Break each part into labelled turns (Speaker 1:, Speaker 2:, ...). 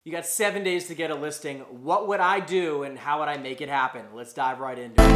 Speaker 1: You got 7 days to get a listing. What would I do and how would I make it happen? Let's dive right into it.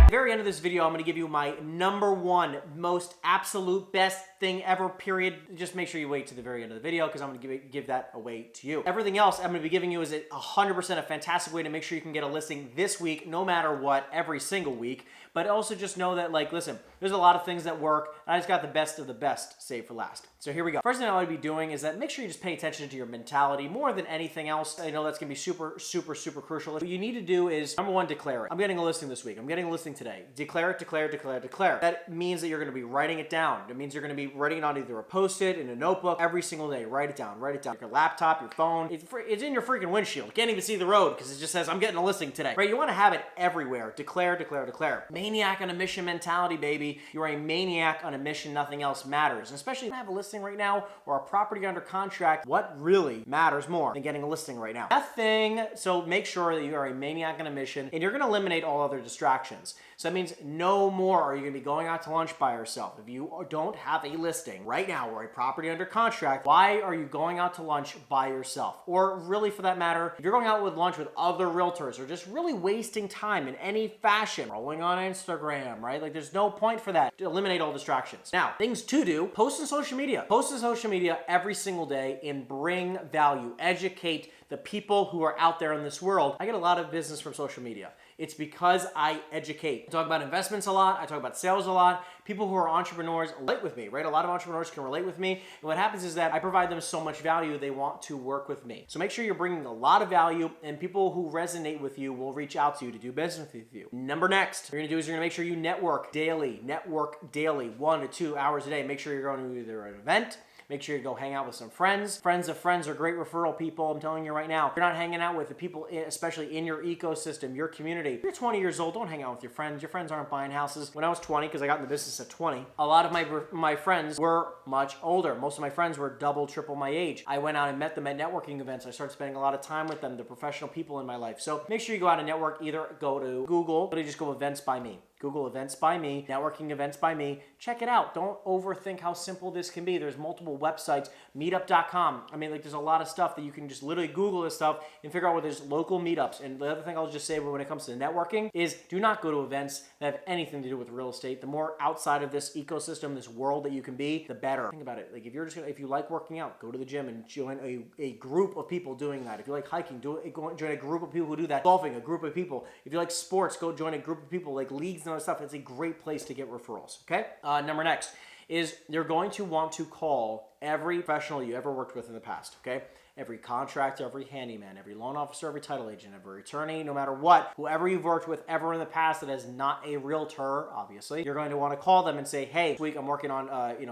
Speaker 1: At the very end of this video, I'm going to give you my #1 most absolute best thing ever, period. Just make sure you wait to the very end of the video because I'm going to give that away to you. Everything else I'm going to be giving you is 100% a fantastic way to make sure you can get a listing this week, no matter what, every single week. But also just know that, like, listen, there's a lot of things that work, and I just got the best of the best saved for last. So here we go. First thing I want to be doing is that make sure you just pay attention to your mentality more than anything else. I know that's going to be super, super, super crucial. What you need to do is, #1, declare it. I'm getting a listing this week. I'm getting a listing today. Declare it, declare it, declare it, declare it. That means that you're going to be writing it down. It means you're going to be writing it on either a Post-it, in a notebook, every single day. Write it down, write it down. Your laptop, your phone, it's in your freaking windshield. You can't even see the road because it just says, I'm getting a listing today. Right? You want to have it everywhere. Declare, declare, declare. Maniac on a mission mentality, baby. You're a maniac on a mission. Nothing else matters. And especially if you have a listing right now or a property under contract, what really matters more than getting a listing right now? Nothing. So make sure that you are a maniac on a mission and you're going to eliminate all other distractions. So that means no more are you going to be going out to lunch by yourself. If you don't have a listing right now or a property under contract, why are you going out to lunch by yourself? Or really, for that matter, if you're going out with lunch with other realtors or just really wasting time in any fashion, rolling on Instagram, right? Like, there's no point for that. Eliminate all distractions. Now, things to do: post on social media. Post on social media every single day and bring value. Educate the people who are out there in this world. I get a lot of business from social media. It's because I educate. I talk about investments a lot. I talk about sales a lot. People who are entrepreneurs relate with me, right? A lot of entrepreneurs can relate with me. And what happens is that I provide them so much value, they want to work with me. So make sure you're bringing a lot of value, and people who resonate with you will reach out to you to do business with you. Next, what you're gonna do is you're gonna make sure you network daily. Network daily, 1 to 2 hours a day. Make sure you're going to either an event. Make sure you go hang out with some friends. Friends of friends are great referral people. I'm telling you right now, if you're not hanging out with the people, especially in your ecosystem, your community. If you're 20 years old, don't hang out with your friends. Your friends aren't buying houses. When I was 20, because I got in the business at 20, a lot of my friends were much older. Most of my friends were double, triple my age. I went out and met them at networking events. I started spending a lot of time with them, the professional people in my life. So make sure you go out and network. Either go to Google, or just go events by me. Google events by me, networking events by me. Check it out. Don't overthink how simple this can be. There's multiple websites, meetup.com. I mean, like, there's a lot of stuff that you can just literally Google this stuff and figure out where there's local meetups. And the other thing I'll just say when it comes to networking is do not go to events that have anything to do with real estate. The more outside of this ecosystem, this world that you can be, the better. Think about it. Like, if you like working out, go to the gym and join a group of people doing that. If you like hiking, go join a group of people who do that. Golfing, a group of people. If you like sports, go join a group of people, like leagues and other stuff. It's a great place to get referrals, okay? Next is you're going to want to call every professional you ever worked with in the past, okay? Every contractor, every handyman, every loan officer, every title agent, every attorney, no matter what, whoever you've worked with ever in the past that is not a realtor, obviously, you're going to want to call them and say, hey, this week I'm working on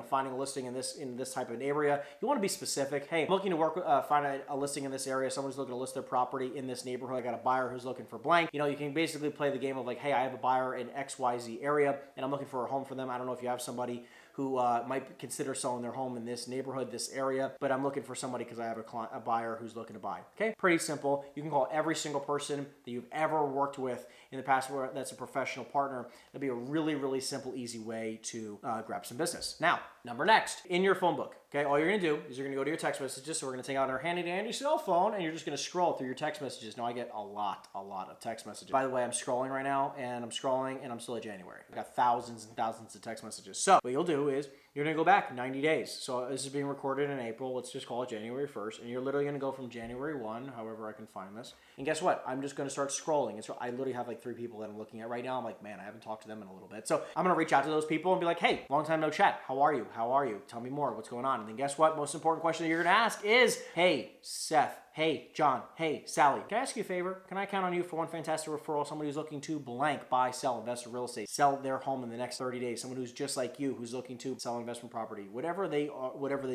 Speaker 1: finding a listing in this type of an area. You want to be specific. Hey, I'm looking to find a listing in this area. Someone's looking to list their property in this neighborhood. I got a buyer who's looking for blank. You can basically play the game of like, hey, I have a buyer in XYZ area and I'm looking for a home for them. I don't know if you have somebody who might consider selling their home in this neighborhood, this area, but I'm looking for somebody because I have a buyer who's looking to buy. Okay, pretty simple. You can call every single person that you've ever worked with in the past that's a professional partner. That'd be a really, really simple, easy way to grab some business. Now, next, in your phone book, okay, all you're gonna do is you're gonna go to your text messages. So we're gonna take out our handy-dandy cell phone and you're just gonna scroll through your text messages. Now, I get a lot of text messages. By the way, I'm scrolling right now and I'm still at January. I got thousands and thousands of text messages. So what you'll do is you're gonna go back 90 days. So this is being recorded in April. Let's just call it January 1st. And you're literally gonna go from January 1, however I can find this. And guess what? I'm just gonna start scrolling. And so I literally have like 3 people that I'm looking at right now. I'm like, man, I haven't talked to them in a little bit. So I'm gonna reach out to those people and be like, hey, long time no chat. How are you? Tell me more. What's going on? And then guess what? Most important question that you're gonna ask is, hey, Seth. Hey, John. Hey, Sally. Can I ask you a favor? Can I count on you for one fantastic referral? Somebody who's looking to blank, buy, sell, invest in real estate, sell their home in the next 30 days. Someone who's just like you, who's looking to sell investment property, whatever they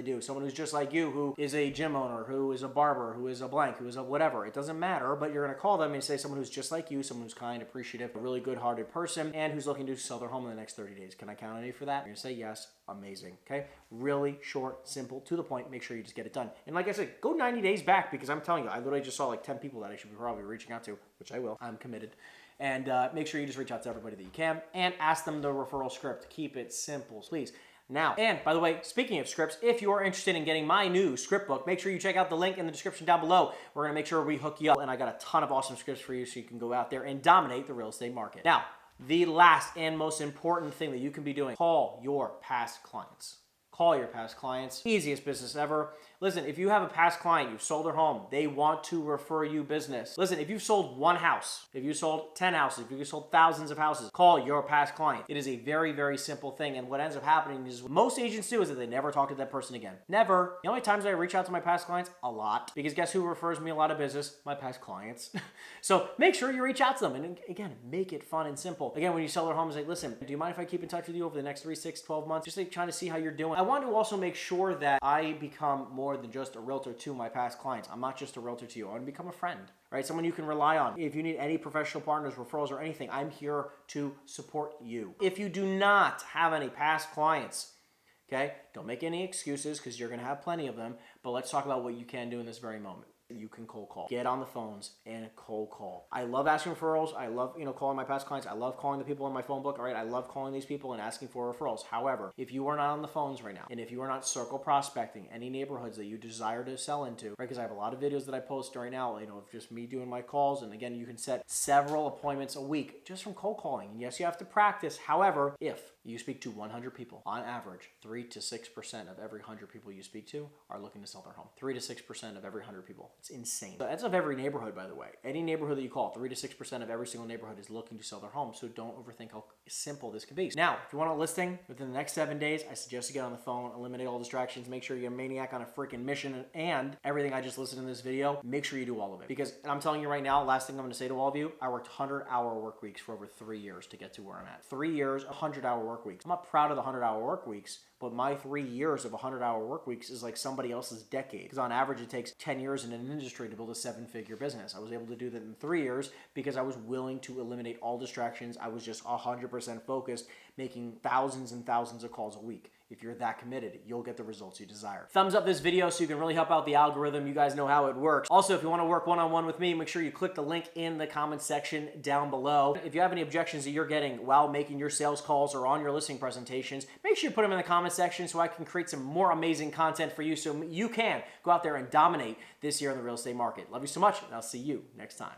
Speaker 1: do. Someone who's just like you, who is a gym owner, who is a barber, who is a blank, who is a whatever. It doesn't matter, but you're going to call them and say someone who's just like you, someone who's kind, appreciative, a really good-hearted person, and who's looking to sell their home in the next 30 days. Can I count on you for that? You're going to say yes. Amazing. Okay? Really short, simple, to the point. Make sure you just get it done. And like I said, go 90 days back because I'm telling you, I literally just saw like 10 people that I should be probably reaching out to, which I will. I'm committed. And make sure you just reach out to everybody that you can and ask them the referral script. Keep it simple, please. now. And by the way, speaking of scripts, if you are interested in getting my new script book, make sure you check out the link in the description down below. We're gonna make sure we hook you up, and I got a ton of awesome scripts for you so you can go out there and dominate the real estate market. Now, the last and most important thing that you can be doing, call your past clients. Call your past clients. Easiest business ever. Listen, if you have a past client, you've sold their home, they want to refer you business. Listen, if you've sold one house, if you sold 10 houses, if you sold thousands of houses, call your past client. It is a very, very simple thing. And what ends up happening is what most agents do is that they never talk to that person again. Never. The only times I reach out to my past clients, a lot. Because guess who refers me a lot of business? My past clients. So make sure you reach out to them. And again, make it fun and simple. Again, when you sell their homes, like, listen, do you mind if I keep in touch with you over the next 3, 6, 12 months? Just like trying to see how you're doing. I want to also make sure that I become more than just a realtor to my past clients. I'm not just a realtor to you. I want to become a friend, right? Someone you can rely on. If you need any professional partners, referrals, or anything, I'm here to support you. If you do not have any past clients, okay, don't make any excuses because you're going to have plenty of them, but let's talk about what you can do in this very moment. You can cold call. Get on the phones and cold call. I love asking referrals. I love, calling my past clients. I love calling the people in my phone book. All right, I love calling these people and asking for referrals. However, if you are not on the phones right now, and if you are not circle prospecting any neighborhoods that you desire to sell into, right? Because I have a lot of videos that I post right now, of just me doing my calls. And again, you can set several appointments a week just from cold calling. And yes, you have to practice. However, if you speak to 100 people, on average, 3 to 6% of every 100 people you speak to are looking to sell their home. 3 to 6% of every 100 people. It's insane. So that's of every neighborhood, by the way. Any neighborhood that you call, 3 to 6% of every single neighborhood is looking to sell their home. So don't overthink how simple this can be. Now, if you want a listing within the next 7 days, I suggest you get on the phone, eliminate all distractions, make sure you're a maniac on a freaking mission, and everything I just listed in this video, make sure you do all of it. Because, and I'm telling you right now, last thing I'm gonna say to all of you, I worked 100-hour work weeks for over 3 years to get to where I'm at. 3 years, 100-hour work weeks. I'm not proud of the 100-hour work weeks, but my 3 years of 100-hour work weeks is like somebody else's decade. Because on average, it takes 10 years in an industry to build a 7-figure business. I was able to do that in 3 years because I was willing to eliminate all distractions. I was just 100% focused, making thousands and thousands of calls a week. If you're that committed, you'll get the results you desire. Thumbs up this video so you can really help out the algorithm. You guys know how it works. Also, if you want to work one-on-one with me, make sure you click the link in the comments section down below. If you have any objections that you're getting while making your sales calls or on your listing presentations, make sure you put them in the comment section so I can create some more amazing content for you so you can go out there and dominate this year in the real estate market. Love you so much, and I'll see you next time.